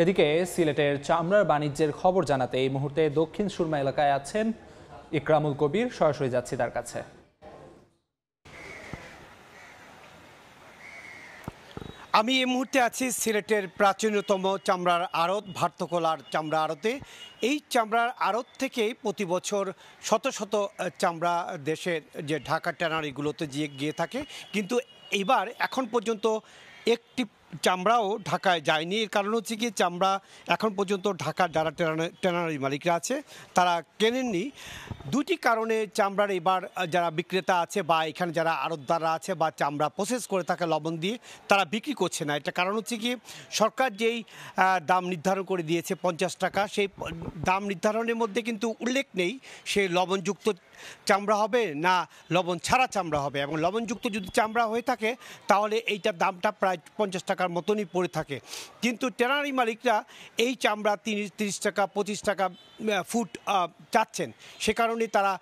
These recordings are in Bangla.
এদিকে সিলেটের চামড়ার বাণিজ্যের খবর জানাতে এই মুহূর্তে দক্ষিণ সুরমা এলাকায় আছেন ইকরামুল কবির। সরাসরি যাচ্ছি তার কাছে। আমি এই মুহূর্তে আছি সিলেটের প্রাচীনতম চামড়ার আড়ত ভাটকোলার চামড়া আড়তে। এই চামড়ার আড়ত থেকেই প্রতি বছর শত শত চামড়া দেশের যে ঢাকা ট্যানারিগুলোতে গিয়ে থাকে, কিন্তু এবার এখন পর্যন্ত একটি চামড়াও ঢাকায় যায়নি। এর কারণ হচ্ছে কি, চামড়া এখন পর্যন্ত ঢাকার যারা ট্যানারি মালিকরা আছে তারা কেনেননি। দুটি কারণে চামড়ার এবার যারা বিক্রেতা আছে বা এখানে যারা আড়তদাররা আছে বা চামড়া প্রসেস করে থাকে লবণ দিয়ে, তারা বিক্রি করছে না। এটা কারণ হচ্ছে কি, সরকার যেই দাম নির্ধারণ করে দিয়েছে 50 টাকা, সেই দাম নির্ধারণের মধ্যে কিন্তু উল্লেখ নেই সে লবণযুক্ত চামড়া হবে না লবণ ছাড়া চামড়া হবে। এবং লবণযুক্ত যদি চামড়া হয়ে থাকে তাহলে এইটার দামটা প্রায় 50 টাকার মতনই পড়ে থাকে। কিন্তু ট্যানারি মালিকরা এই চামড়া 30 টাকা 25 টাকা ফুট চাচ্ছেন, সে কারণে তারা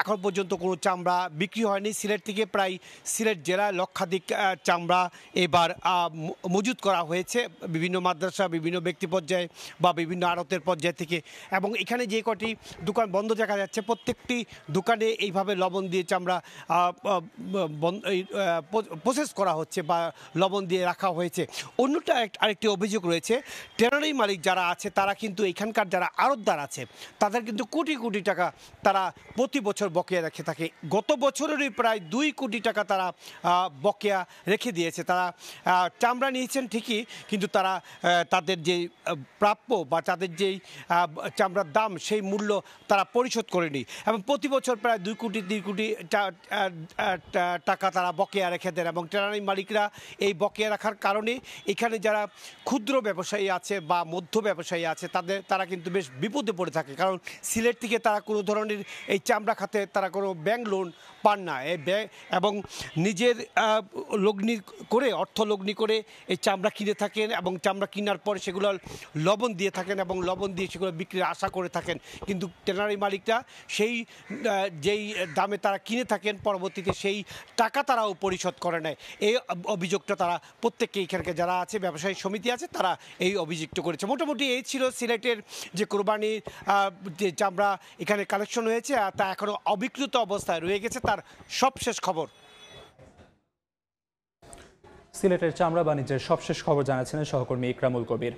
এখন পর্যন্ত কোনো চামড়া বিক্রি হয়নি। সিলেট থেকে প্রায় সিলেট জেলায় লক্ষাধিক চামড়া এবার মজুত করা হয়েছে বিভিন্ন মাদ্রাসা, বিভিন্ন ব্যক্তি পর্যায়ে বা বিভিন্ন আড়তের পর্যায় থেকে। এবং এখানে যে কটি দোকান বন্ধ দেখা যাচ্ছে, প্রত্যেকটি দোকানে এইভাবে লবণ দিয়ে চামড়া প্রসেস করা হচ্ছে বা লবণ দিয়ে রাখা হয়েছে। অন্যটা আরেকটি অভিযোগ রয়েছে, ট্যানারি মালিক যারা আছে তারা কিন্তু এখানকার যারা আড়তদার আছে তাদের কিন্তু কোটি কোটি টাকা তারা প্রতি বছর বকেয়া রেখে থাকে। গত বছরেরই প্রায় 2 কোটি টাকা তারা বকেয়া রেখে দিয়েছে। তারা চামড়া নিয়েছেন ঠিকই, কিন্তু তারা তাদের যেই প্রাপ্য বা তাদের যেই চামড়ার দাম সেই মূল্য তারা পরিশোধ করেনি। এবং প্রতি বছর প্রায় 2 কোটি 3 কোটি টাকা তারা বকেয়া রেখে দেন। এবং ট্যানারি মালিকরা এই বকেয়া রাখার কারণে এখানে যারা ক্ষুদ্র ব্যবসায়ী আছে বা মধ্য ব্যবসায়ী আছে তারা কিন্তু বেশ বিপদে পড়ে থাকে। কারণ সিলেট থেকে তারা কোনো ধরনের এই চামড়া খাতে তারা কোনো ব্যাংক লোন পান না। এবং নিজের লগ্নি করে অর্থ লগ্নি করে এই চামড়া কিনে থাকেন এবং চামড়া কেনার পর সেগুলো লবণ দিয়ে থাকেন এবং লবণ দিয়ে সেগুলো বিক্রির আশা করে থাকেন। কিন্তু ট্যানারি মালিকরা সেই যেই দামে তারা কিনে থাকেন পরবর্তীতে সেই টাকা তারাও পরিশোধ করে নেয়। এই অভিযোগটা তারা প্রত্যেককে এখানকে যারা আছে ব্যবসায়ী সমিতি আছে তারা এই অভিযোগটা করেছে। মোটামুটি এই ছিল সিলেটের যে কোরবানির যে চামড়া এখানে কালেকশন হয়েছে, আর তা এখনো অবিকৃত অবস্থায় রয়ে গেছে, তার সবশেষ খবর। সিলেটের চামড়া বাণিজ্যের সবশেষ খবর জানাচ্ছেন সহকর্মী ইকরামুল কবির।